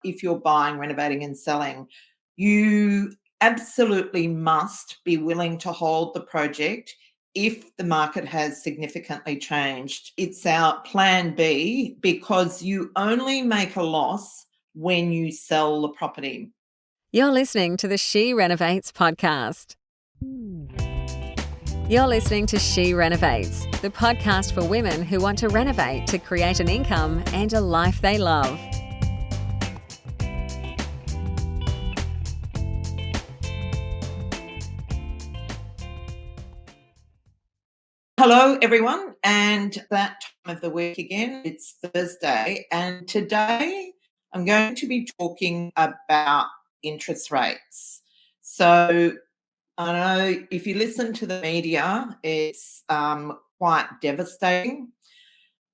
if you're buying, renovating and selling, you absolutely must be willing to hold the project if the market has significantly changed. It's our plan B because you only make a loss when you sell the property. You're listening to the She Renovates podcast. You're listening to She Renovates, the podcast for women who want to renovate to create an income and a life they love. Hello, everyone, and that time of the week again, it's Thursday, and today I'm going to be talking about interest rates. So I know if you listen to the media, it's quite devastating,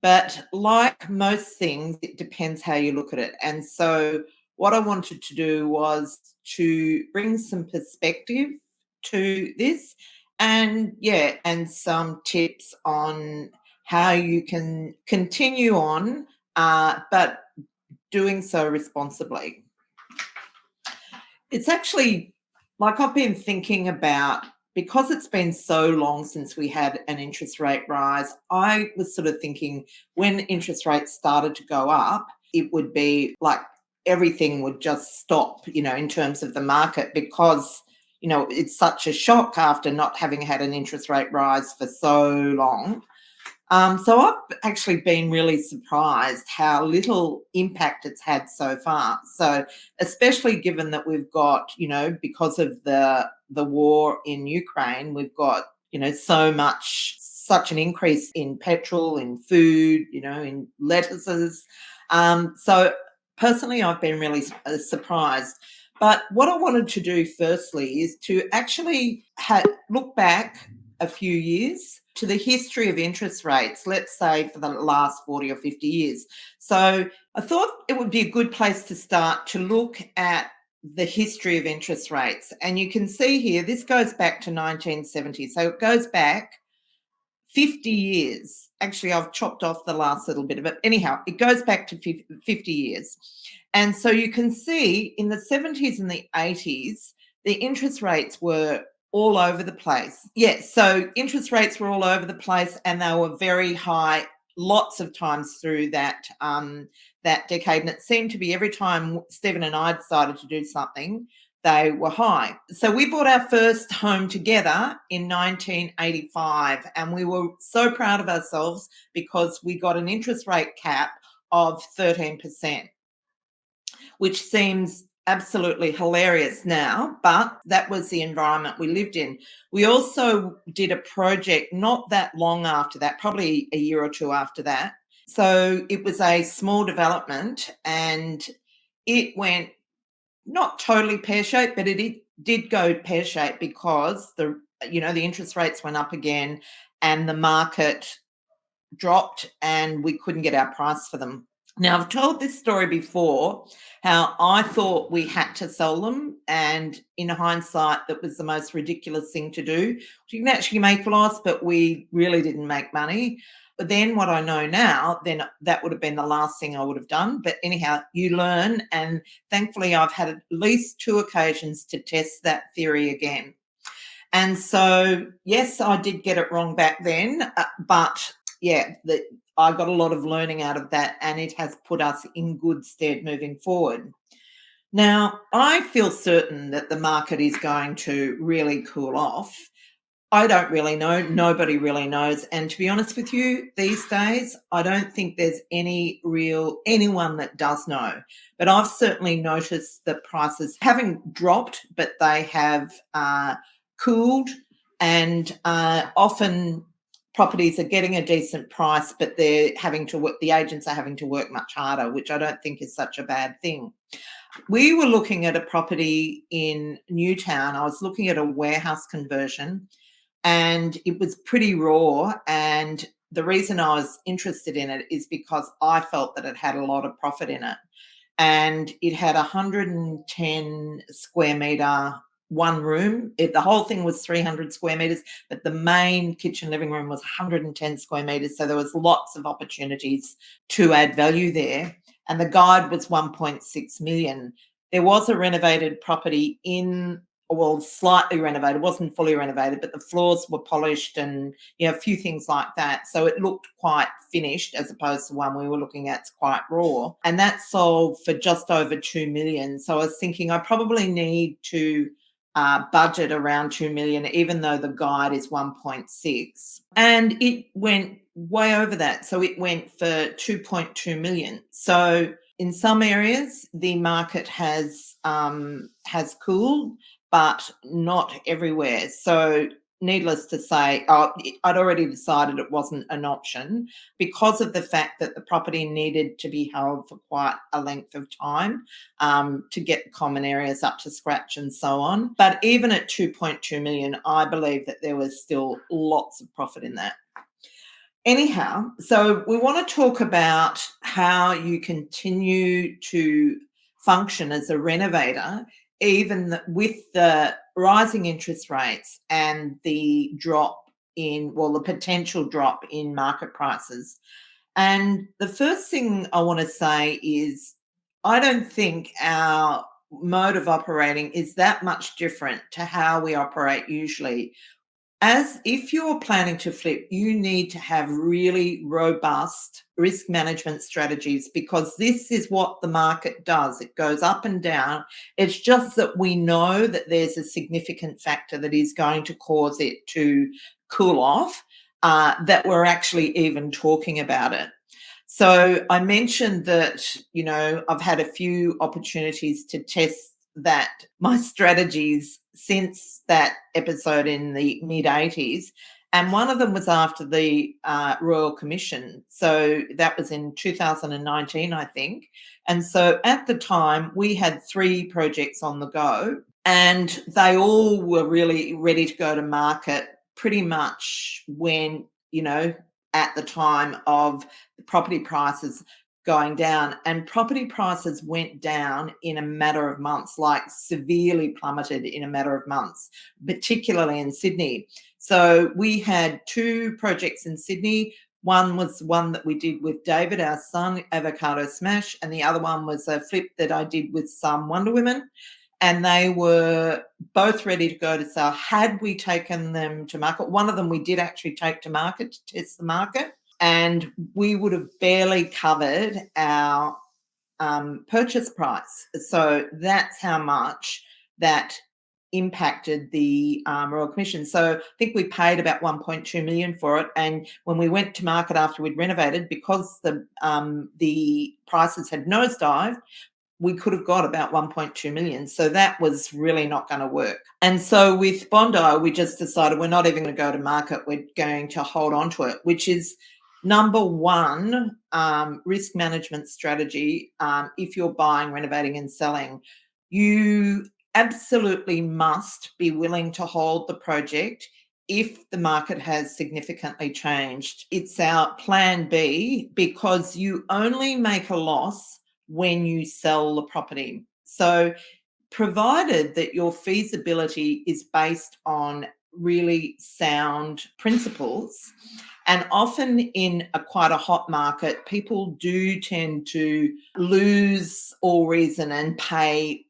but like most things, it depends how you look at it. And so what I wanted to do was to bring some perspective to this and some tips on how you can continue on, but doing so responsibly. It's actually like I've been thinking about, because it's been so long since we had an interest rate rise, I was sort of thinking when interest rates started to go up, it would be like everything would just stop, in terms of the market because, it's such a shock after not having had an interest rate rise for so long. So I've actually been really surprised how little impact it's had so far. So especially given that we've got, because of the war in Ukraine, we've got, such an increase in petrol, in food, in lettuces. So personally, I've been really surprised. But what I wanted to do firstly is to actually look back a few years to the history of interest rates, let's say for the last 40 or 50 years. So I thought it would be a good place to start to look at the history of interest rates. And you can see here, this goes back to 1970. So it goes back 50 years. Actually, I've chopped off the last little bit of it. Anyhow, it goes back to 50 years. And so you can see in the 70s and the 80s, the interest rates were all over the place. Yes, so interest rates were all over the place and they were very high lots of times through that decade. And it seemed to be every time Stephen and I decided to do something, they were high. So we bought our first home together in 1985 and we were so proud of ourselves because we got an interest rate cap of 13%, which seems absolutely hilarious now, but that was the environment we lived in. We also did a project not that long after that, probably a year or two after that. So it was a small development and it went not totally pear-shaped, but it did go pear-shaped because the interest rates went up again and the market dropped and we couldn't get our price for them. Now, I've told this story before, how I thought we had to sell them, and in hindsight, that was the most ridiculous thing to do. You can actually make a loss, but we really didn't make money. But then what I know now, then that would have been the last thing I would have done. But anyhow, you learn, and thankfully I've had at least 2 occasions to test that theory again. And so, yes, I did get it wrong back then, but yeah, I got a lot of learning out of that and it has put us in good stead moving forward. Now, I feel certain that the market is going to really cool off. I don't really know. Nobody really knows. And to be honest with you, these days, I don't think there's anyone that does know. But I've certainly noticed that prices haven't dropped, but they have cooled, and often properties are getting a decent price, but they're having to work, the agents are having to work much harder, which I don't think is such a bad thing. We were looking at a property in Newtown. I was looking at a warehouse conversion and it was pretty raw. And the reason I was interested in it is because I felt that it had a lot of profit in it. And it had 110 square metre one room. The whole thing was 300 square metres, but the main kitchen living room was 110 square metres. So there was lots of opportunities to add value there. and the guide was 1.6 million. There was a renovated property slightly renovated, wasn't fully renovated, but the floors were polished and, a few things like that. So it looked quite finished as opposed to one we were looking at's quite raw. And that sold for just over 2 million. So I was thinking I probably need to budget around 2 million, even though the guide is 1.6. And it went way over that. So it went for 2.2 million. So in some areas, the market has cooled, but not everywhere. So needless to say, I'd already decided it wasn't an option because of the fact that the property needed to be held for quite a length of time to get the common areas up to scratch and so on. But even at 2.2 million, I believe that there was still lots of profit in that. Anyhow, so we want to talk about how you continue to function as a renovator, even with the rising interest rates and the the potential drop in market prices. And the first thing I want to say is I don't think our mode of operating is that much different to how we operate usually. As if you're planning to flip, you need to have really robust risk management strategies because this is what the market does. It goes up and down. It's just that we know that there's a significant factor that is going to cause it to cool off, that we're actually even talking about it. So I mentioned that, I've had a few opportunities to test my strategies since that episode in the mid-80s. And one of them was after the Royal Commission. So that was in 2019, I think. And so at the time, we had 3 projects on the go, and they all were really ready to go to market pretty much when, at the time of the property prices going down, and property prices went down in a matter of months, like severely plummeted in a matter of months, particularly in Sydney. So we had 2 projects in Sydney. One was one that we did with David, our son, Avocado Smash, and the other one was a flip that I did with some Wonder Women. And they were both ready to go to sell had we taken them to market. One of them we did actually take to market to test the market, and we would have barely covered our purchase price. So that's how much that impacted the Royal Commission. So I think we paid about 1.2 million for it. And when we went to market after we'd renovated, because the prices had nosedived, we could have got about 1.2 million. So that was really not going to work. And so with Bondi, we just decided we're not even going to go to market. We're going to hold on to it, which is number one risk management strategy. If you're buying, renovating and selling, you absolutely must be willing to hold the project if the market has significantly changed. It's our plan B, because you only make a loss when you sell the property. So provided that your feasibility is based on really sound principles, and often in quite a hot market, people do tend to lose all reason and pay,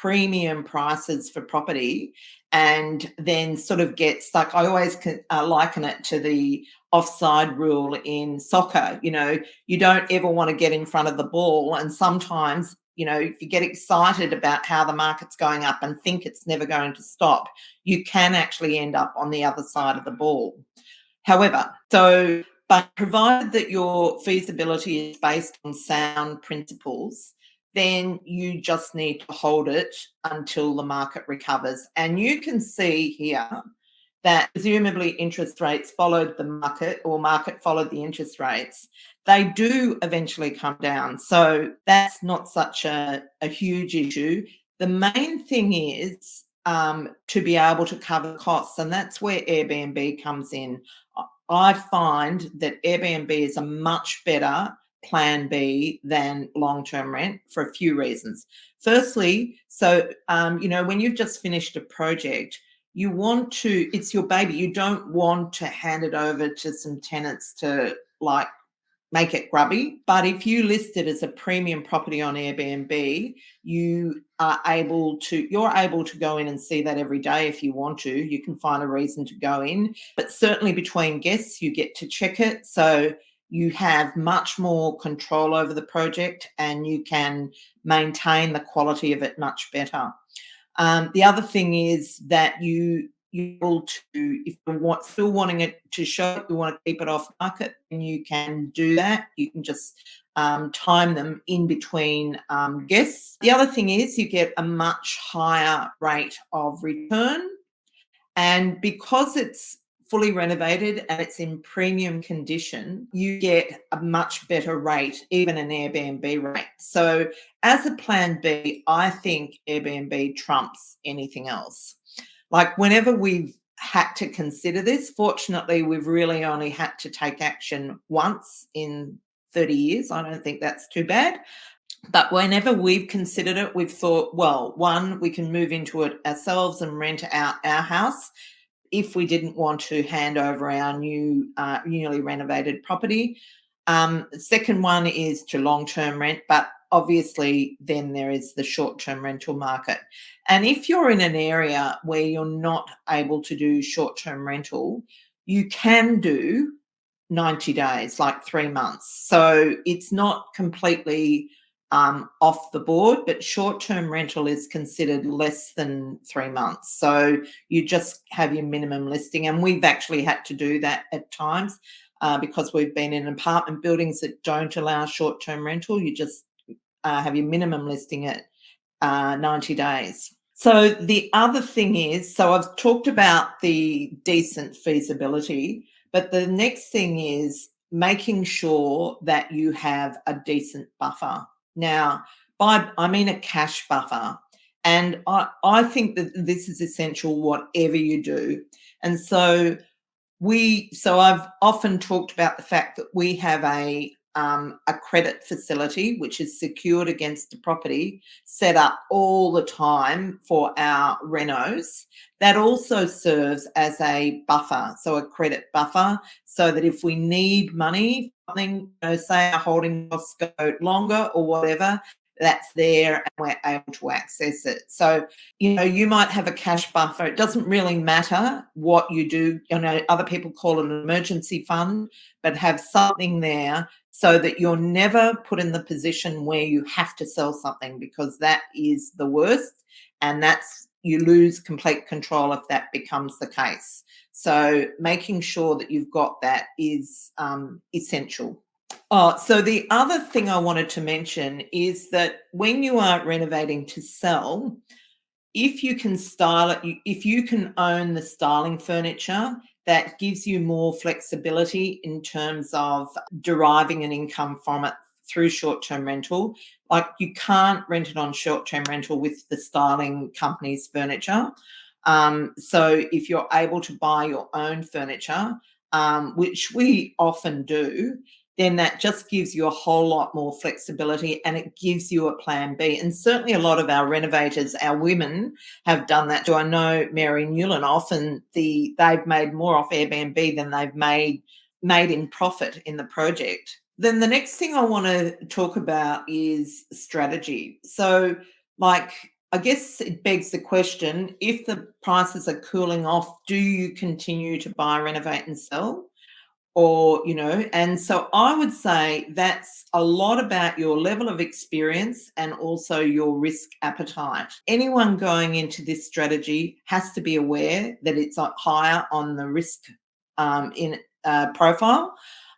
premium prices for property, and then sort of get stuck. I always liken it to the offside rule in soccer. You don't ever want to get in front of the ball, and sometimes, if you get excited about how the market's going up and think it's never going to stop, you can actually end up on the other side of the ball. However, but provided that your feasibility is based on sound principles, then you just need to hold it until the market recovers. And you can see here that presumably interest rates followed the market, or market followed the interest rates. They do eventually come down. So that's not such a huge issue. The main thing is to be able to cover costs, and that's where Airbnb comes in. I find that Airbnb is a much better plan B than long-term rent for a few reasons. Firstly, when you've just finished a project, it's your baby. You don't want to hand it over to some tenants to make it grubby. But if you list it as a premium property on Airbnb, you're able to go in and see that every day if you want to. You can find a reason to go in. But certainly between guests, you get to check it. So you have much more control over the project and you can maintain the quality of it much better. The other thing is that you're able to, if you're still wanting it to show, you want to keep it off market, and you can do that. You can just time them in between guests. The other thing is you get a much higher rate of return, and because it's fully renovated and it's in premium condition, you get a much better rate, even an Airbnb rate. So as a plan B, I think Airbnb trumps anything else. Like whenever we've had to consider this, fortunately, we've really only had to take action once in 30 years. I don't think that's too bad. But whenever we've considered it, we've thought, well, one, we can move into it ourselves and rent out our house if we didn't want to hand over our newly renovated property. The second one is to long-term rent, but obviously then there is the short-term rental market. And if you're in an area where you're not able to do short-term rental, you can do 90 days, like 3 months. So it's not completely off the board, but short-term rental is considered less than 3 months. So you just have your minimum listing. And we've actually had to do that at times because we've been in apartment buildings that don't allow short-term rental. You just have your minimum listing at 90 days. So the other thing is, so I've talked about the decent feasibility, but the next thing is making sure that you have a decent buffer. Now, I mean a cash buffer. And I think that this is essential whatever you do. And so I've often talked about the fact that we have a credit facility which is secured against the property, set up all the time for our renos. That also serves as a buffer, so a credit buffer, so that if we need money, something, say our holding costs go longer or whatever, that's there and we're able to access it. So, you might have a cash buffer. It doesn't really matter what you do. Other people call it an emergency fund, but have something there so that you're never put in the position where you have to sell something, because that is the worst. And you lose complete control if that becomes the case. So making sure that you've got that is essential. So the other thing I wanted to mention is that when you are renovating to sell, if you can style it, if you can own the styling furniture, that gives you more flexibility in terms of deriving an income from it through short-term rental. Like you can't rent it on short-term rental with the styling company's furniture. So if you're able to buy your own furniture, which we often do, then that just gives you a whole lot more flexibility and it gives you a plan B. And certainly a lot of our renovators, our women, have done that. I know Mary Newland, often they've made more off Airbnb than they've made in profit in the project. Then the next thing I want to talk about is strategy. So I guess it begs the question, if the prices are cooling off, do you continue to buy, renovate and sell? Or, and so I would say that's a lot about your level of experience and also your risk appetite. Anyone going into this strategy has to be aware that it's higher on the risk in profile.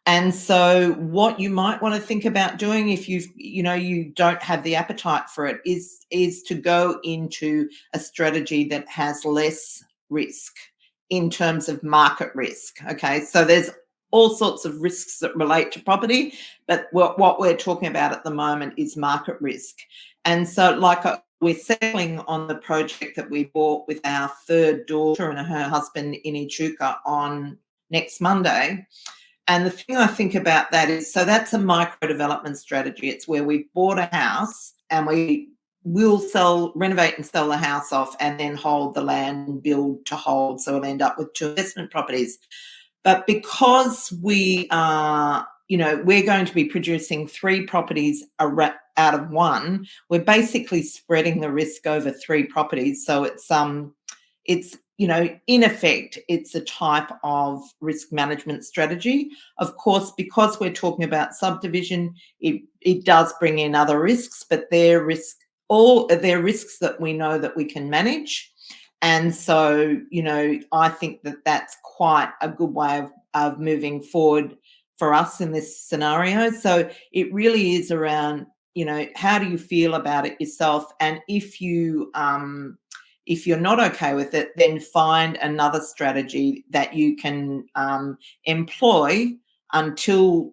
And so what you might want to think about doing if you don't have the appetite for it is to go into a strategy that has less risk in terms of market risk. Okay, so there's all sorts of risks that relate to property, but what we're talking about at the moment is market risk. And so we're settling on the project that we bought with our third daughter and her husband in Echuca on next Monday. And the thing I think about that is, so that's a micro development strategy. It's where we've bought a house and we will renovate and sell the house off and then hold the land and build to hold. So we'll end up with 2 investment properties. But because we are we're going to be producing 3 properties out of 1. We're basically spreading the risk over 3 properties. So it's in effect, it's a type of risk management strategy. Of course, because we're talking about subdivision, it does bring in other risks, but they're risks that we know that we can manage. And so, I think that that's quite a good way of moving forward for us in this scenario. So it really is around, how do you feel about it yourself? And if you're not okay with it, then find another strategy that you can employ until,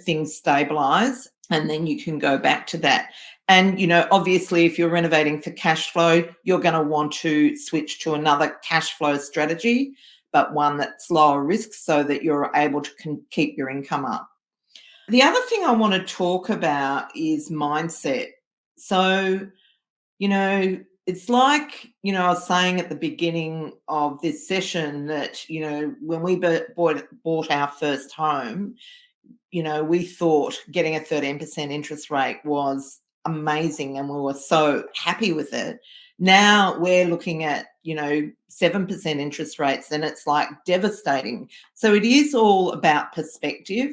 things stabilise, and then you can go back to that. And, obviously, if you're renovating for cash flow, you're going to want to switch to another cash flow strategy, but one that's lower risk so that you're able to keep your income up. The other thing I want to talk about is mindset. So, it's like, I was saying at the beginning of this session that, when we bought our first home, we thought getting a 13% interest rate was amazing and we were so happy with it. Now we're looking at, 7% interest rates, and it's like devastating. So it is all about perspective.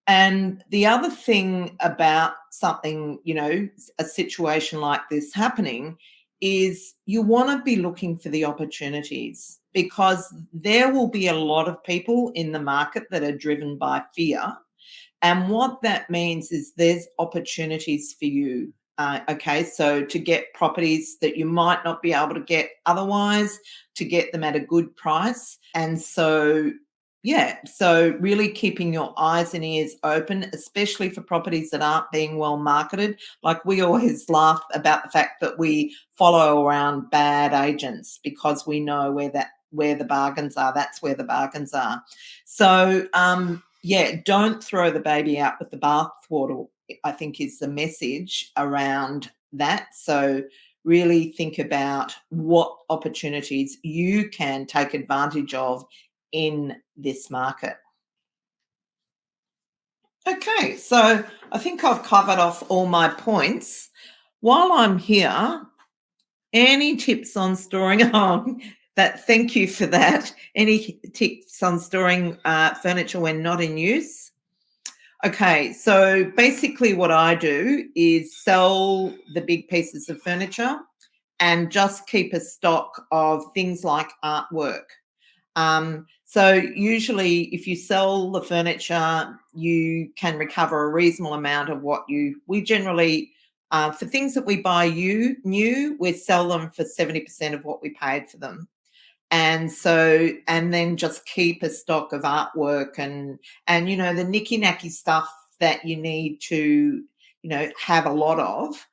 And the other thing about something, a situation like this happening, is you want to be looking for the opportunities, because there will be a lot of people in the market that are driven by fear. And what that means is there's opportunities for you. So to get properties that you might not be able to get otherwise, to get them at a good price. And so really keeping your eyes and ears open, especially for properties that aren't being well marketed. Like, we always laugh about the fact that we follow around bad agents because we know where the bargains are. That's where the bargains are. So, don't throw the baby out with the bathwater, I think, is the message around that. So really think about what opportunities you can take advantage of in this market. Okay, so I think I've covered off all my points. While I'm here, any tips on storing home? Thank you for that. Any tips on storing furniture when not in use? Okay, so basically what I do is sell the big pieces of furniture and just keep a stock of things like artwork. So usually if you sell the furniture, you can recover a reasonable amount of we generally, for things that we buy new, we sell them for 70% of what we paid for them. And then just keep a stock of artwork and the nicky-nacky stuff that you need to, have a lot of,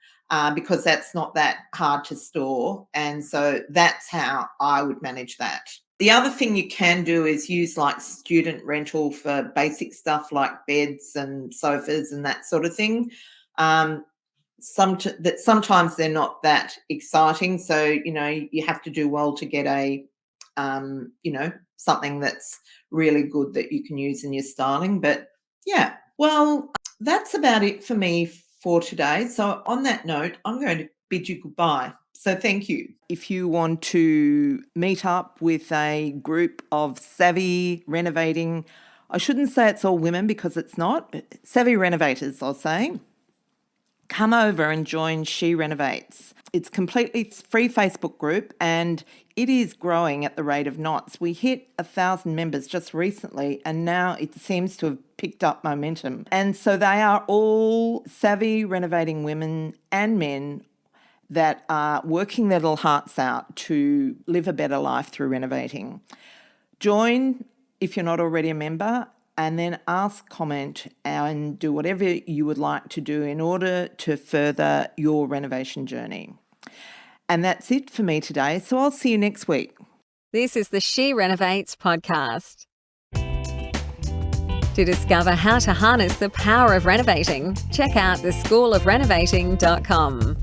because that's not that hard to store. And so that's how I would manage that. The other thing you can do is use like student rental for basic stuff like beds and sofas and that sort of thing. Sometimes they're not that exciting. So, you have to do well to get something that's really good that you can use in your styling. But yeah, well, that's about it for me for today. So on that note, I'm going to bid you goodbye. So thank you. If you want to meet up with a group of savvy renovating, I shouldn't say it's all women because it's not, savvy renovators, I'll say, come over and join She Renovates. It's completely free Facebook group and it is growing at the rate of knots. We hit 1,000 members just recently and now it seems to have picked up momentum. And so they are all savvy renovating women and men that are working their little hearts out to live a better life through renovating. Join if you're not already a member, and then ask, comment, and do whatever you would like to do in order to further your renovation journey. And that's it for me today, so I'll see you next week. This is the She Renovates podcast. To discover how to harness the power of renovating, check out theschoolofrenovating.com.